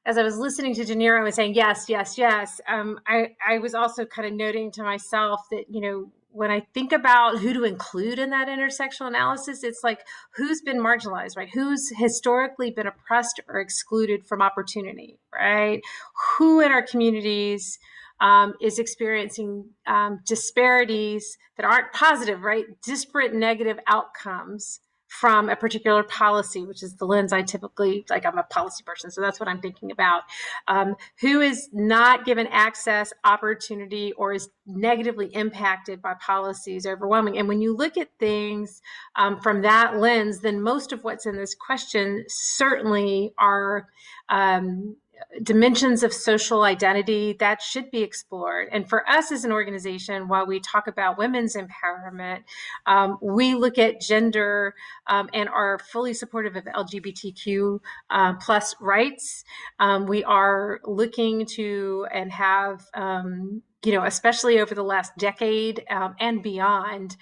as I was listening to Geniro and saying, yes, yes, yes, I was also kind of noting to myself that, when I think about who to include in that intersectional analysis, it's like, who's been marginalized, right? Who's historically been oppressed or excluded from opportunity, right? Who in our communities is experiencing disparities that aren't positive, right? Disparate negative outcomes from a particular policy, which is the lens I typically, I'm a policy person, so that's what I'm thinking about. Who is not given access, opportunity, or is negatively impacted by policies overwhelming. And when you look at things from that lens, then most of what's in this question certainly are dimensions of social identity that should be explored. And for us as an organization, while we talk about women's empowerment, we look at gender and are fully supportive of LGBTQ plus rights. We are looking to and have especially over the last decade and beyond,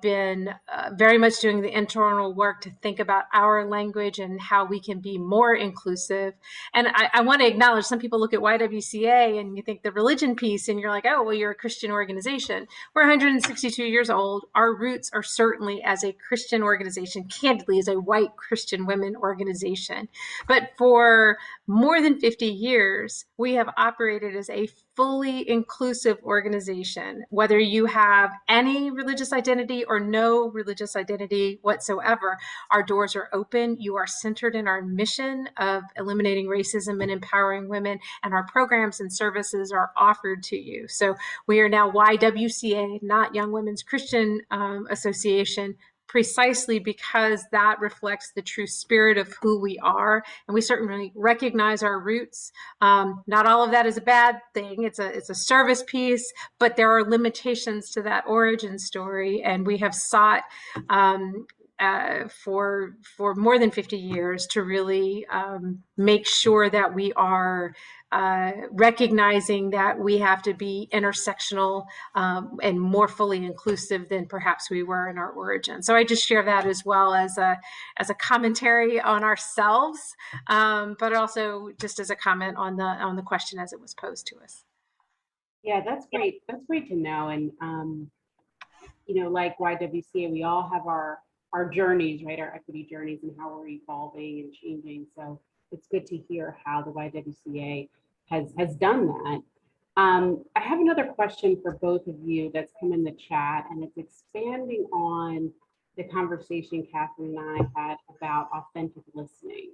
been very much doing the internal work to think about our language and how we can be more inclusive. And I want to acknowledge, some people look at YWCA and you think the religion piece and you're like, oh, well, you're a Christian organization. We're 162 years old. Our roots are certainly as a Christian organization, candidly as a white Christian women organization. But for more than 50 years, we have operated as a fully inclusive organization, whether you have any religious identity or no religious identity whatsoever. Our doors are open. You are centered in our mission of eliminating racism and empowering women, and our programs and services are offered to you. So we are now YWCA, not Young Women's Christian Association, precisely because that reflects the true spirit of who we are. And we certainly recognize our roots. Not all of that is a bad thing. It's a service piece, but there are limitations to that origin story. And we have sought for more than 50 years to really make sure that we are recognizing that we have to be intersectional and more fully inclusive than perhaps we were in our origin. So I just share that as well as a commentary on ourselves, but also just as a comment on the question as it was posed to us. Yeah, that's great. That's great to know. And like YWCA, we all have our journeys, right? Our equity journeys and how we're evolving and changing. So it's good to hear how the YWCA has done that. I have another question for both of you that's come in the chat, and it's expanding on the conversation Catherine and I had about authentic listening.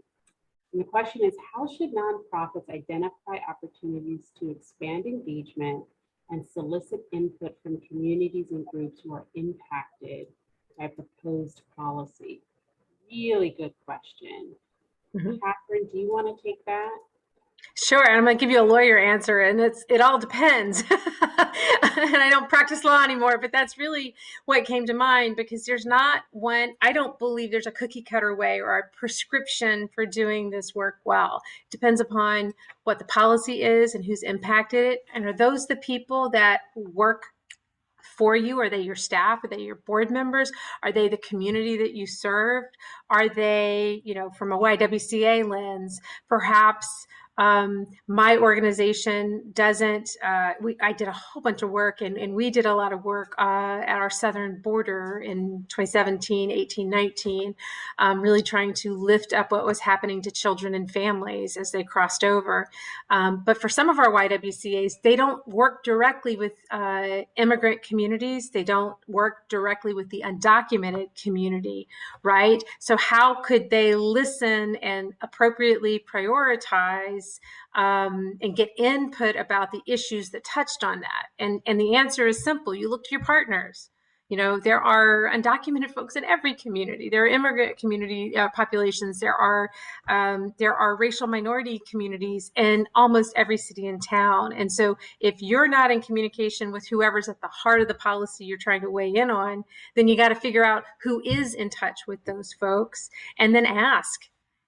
And the question is, how should nonprofits identify opportunities to expand engagement and solicit input from communities and groups who are impacted by proposed policy? Really good question. Mm-hmm. Catherine, do you want to take that? Sure, I'm going to give you a lawyer answer, and it all depends. And I don't practice law anymore, but that's really what came to mind, because there's not one, I don't believe there's a cookie cutter way or a prescription for doing this work well. It depends upon what the policy is and who's impacted it. And are those the people that work for you? Are they your staff? Are they your board members? Are they the community that you served? Are they, from a YWCA lens, perhaps my organization doesn't, I did a whole bunch of work and we did a lot of work at our southern border in 2017, 18, 19, really trying to lift up what was happening to children and families as they crossed over. But for some of our YWCAs, they don't work directly with immigrant communities. They don't work directly with the undocumented community, right? So how could they listen and appropriately prioritize and get input about the issues that touched on that? And the answer is simple. You look to your partners. You know, there are undocumented folks in every community. There are immigrant community populations. There are racial minority communities in almost every city and town. And so if you're not in communication with whoever's at the heart of the policy you're trying to weigh in on, then you got to figure out who is in touch with those folks and then ask.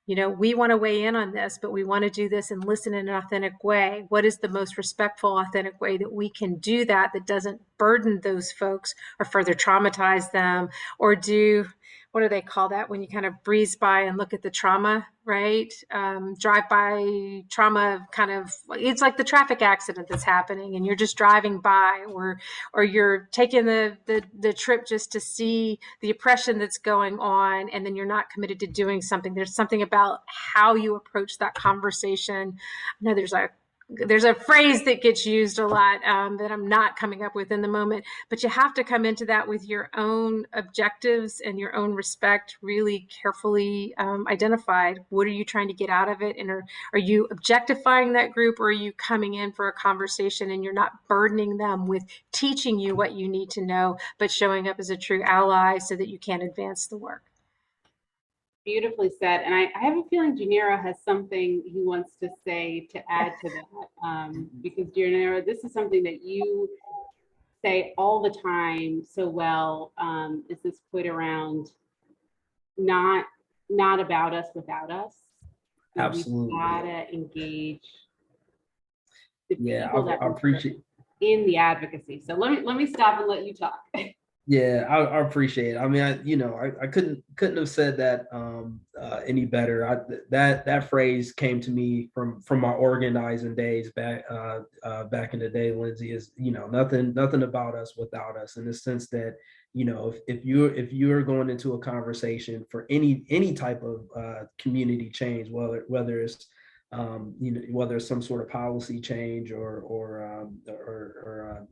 You know, we want to weigh in on this, but we want to do this and listen in an authentic way. What is the most respectful, authentic way that we can do that doesn't burden those folks or further traumatize them or do, what do they call that when you kind of breeze by and look at the trauma, right? Drive by trauma kind of, it's like the traffic accident that's happening and you're just driving by or you're taking the trip just to see the oppression that's going on and then you're not committed to doing something. There's something about how you approach that conversation. I know there's a phrase that gets used a lot that I'm not coming up with in the moment, but you have to come into that with your own objectives and your own respect really carefully identified. What are you trying to get out of it? And are you objectifying that group or are you coming in for a conversation and you're not burdening them with teaching you what you need to know, but showing up as a true ally so that you can advance the work? Beautifully said. And I have a feeling Geniro has something he wants to say to add to that. Because Geniro, this is something that you say all the time so well, is this quote around not about us without us. Absolutely. We gotta engage the Yeah, people that I appreciate in the advocacy. So let me stop and let you talk. Yeah, I appreciate it. I mean, I couldn't have said that any better. That phrase came to me from my organizing days back in the day. Lindsay, is nothing about us without us, in the sense that if you're going into a conversation for any type of community change, whether it's whether it's some sort of policy change or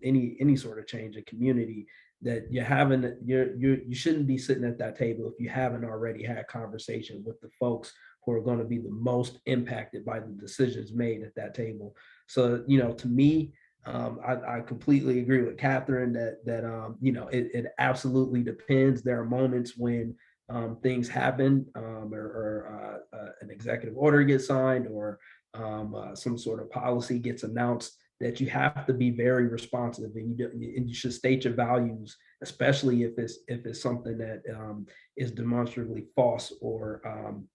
any sort of change in community, that you shouldn't be sitting at that table if you haven't already had conversation with the folks who are going to be the most impacted by the decisions made at that table. So, to me, I completely agree with Catherine that it absolutely depends. There are moments when things happen, or an executive order gets signed, or some sort of policy gets announced, that you have to be very responsive, and you should state your values, especially if it's something that is demonstrably false or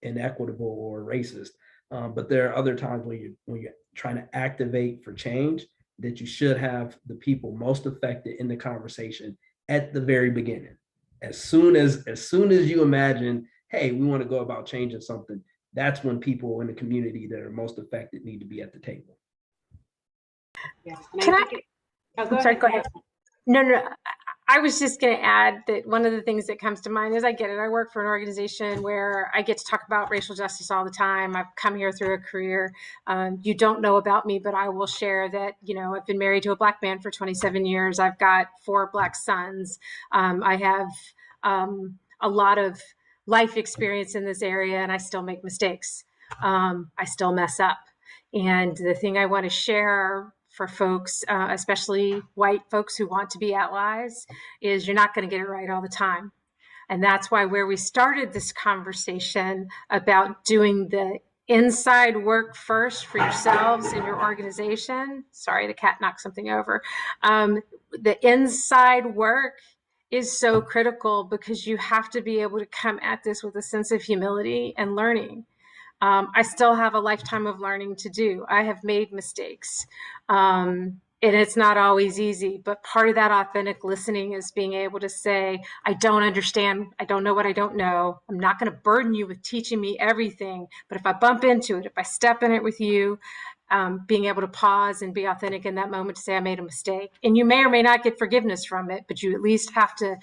inequitable or racist. But there are other times when you're trying to activate for change, that you should have the people most affected in the conversation at the very beginning. As soon as you imagine, hey, we want to go about changing something, that's when people in the community that are most affected need to be at the table. Yeah. Go ahead. No. I was just going to add that one of the things that comes to mind is I work for an organization where I get to talk about racial justice all the time. I've come here through a career. You don't know about me, but I will share that, I've been married to a Black man for 27 years. I've got 4 Black sons. I have a lot of life experience in this area, and I still make mistakes. I still mess up. And the thing I want to share for folks, especially white folks who want to be allies, is you're not going to get it right all the time. And that's why where we started this conversation about doing the inside work first for yourselves in your organization. Sorry, the cat knocked something over. The inside work is so critical because you have to be able to come at this with a sense of humility and learning. I still have a lifetime of learning to do. I have made mistakes. And it's not always easy, but part of that authentic listening is being able to say, I don't understand. I don't know what I don't know. I'm not going to burden you with teaching me everything. But if I bump into it, if I step in it with you, being able to pause and be authentic in that moment to say I made a mistake. And you may or may not get forgiveness from it, but you at least have to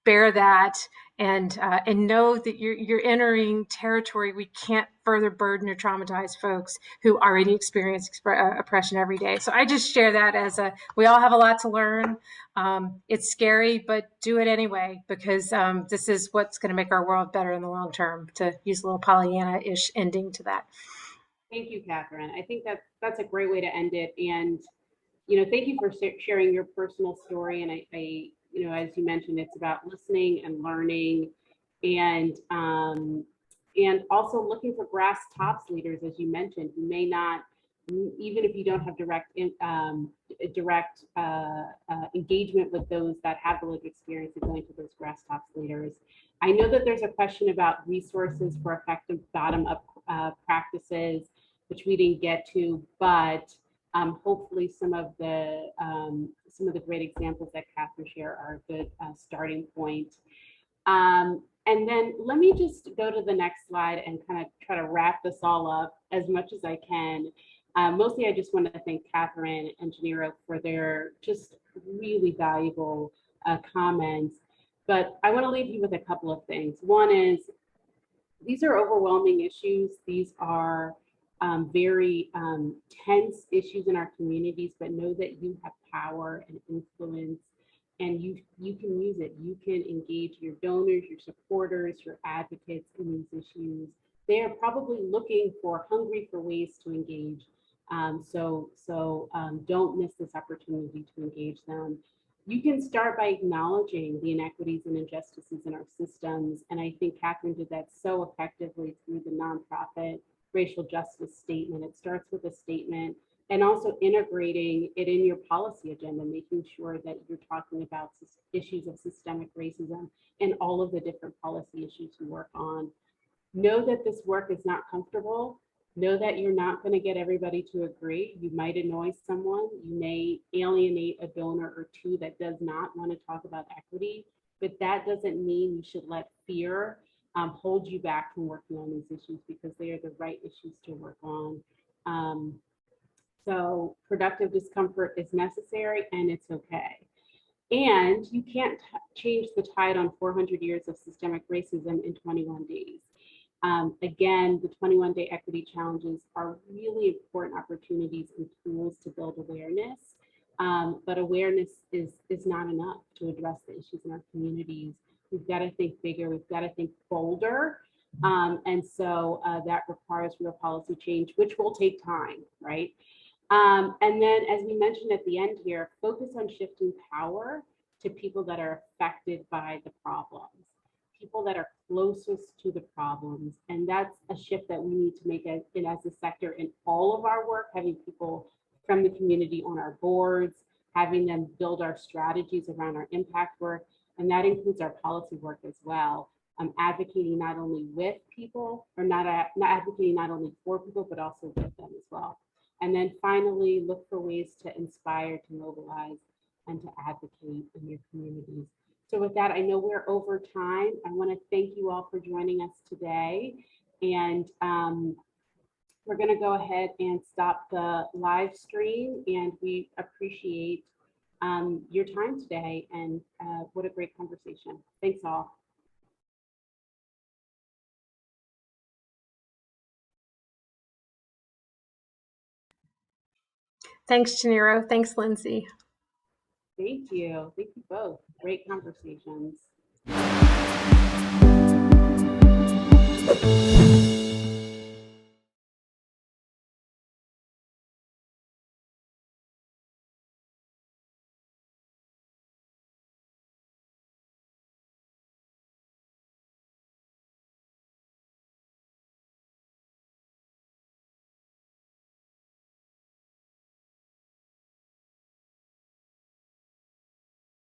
bear that and know that you're entering territory we can't further burden or traumatize folks who already experience oppression every day. So I just share that as we all have a lot to learn. It's scary, but do it anyway, because this is what's going to make our world better in the long term, to use a little Pollyanna-ish ending to that. Thank you, Catherine. I think that's a great way to end it. And, thank you for sharing your personal story. And I as you mentioned, it's about listening and learning, and also looking for grass tops leaders, as you mentioned, who may not, even if you don't have direct engagement with those that have the lived experience of going to those grass tops leaders. I know that there's a question about resources for effective bottom-up practices, which we didn't get to, but hopefully some of the great examples that Catherine shared are a good starting point. And then let me just go to the next slide and kind of try to wrap this all up as much as I can. Mostly, I just want to thank Catherine and Geniro for their just really valuable comments. But I want to leave you with a couple of things. One is, these are overwhelming issues. These are very tense issues in our communities, but know that you have power and influence, and you can use it. You can engage your donors, your supporters, your advocates in these issues. They are probably hungry for ways to engage. So don't miss this opportunity to engage them. You can start by acknowledging the inequities and injustices in our systems. And I think Catherine did that so effectively through the nonprofit racial justice statement. It starts with a statement, and also integrating it in your policy agenda, making sure that you're talking about issues of systemic racism and all of the different policy issues you work on. Know that this work is not comfortable. Know that you're not going to get everybody to agree. You might annoy someone. You may alienate a donor or two that does not want to talk about equity, but that doesn't mean you should let fear hold you back from working on these issues, because they are the right issues to work on. So productive discomfort is necessary, and it's okay. And you can't change the tide on 400 years of systemic racism in 21 days. Again, the 21-day equity challenges are really important opportunities and tools to build awareness, but awareness is not enough to address the issues in our communities. We've got to think bigger, we've got to think bolder, and so that requires real policy change, which will take time, right? And then, as we mentioned at the end here, focus on shifting power to people that are affected by the problems, people that are closest to the problems. And that's a shift that we need to make as a sector in all of our work, having people from the community on our boards, having them build our strategies around our impact work. And that includes our policy work as well. Advocating not only with people, or not advocating not only for people, but also with them as well. And then finally, look for ways to inspire, to mobilize, and to advocate in your communities. So with that, I know we're over time. I want to thank you all for joining us today. And we're going to go ahead and stop the live stream. And we appreciate your time today. And what a great conversation. Thanks all. Thanks, Geniro. Thanks, Lindsay. Thank you. Thank you both. Great conversations.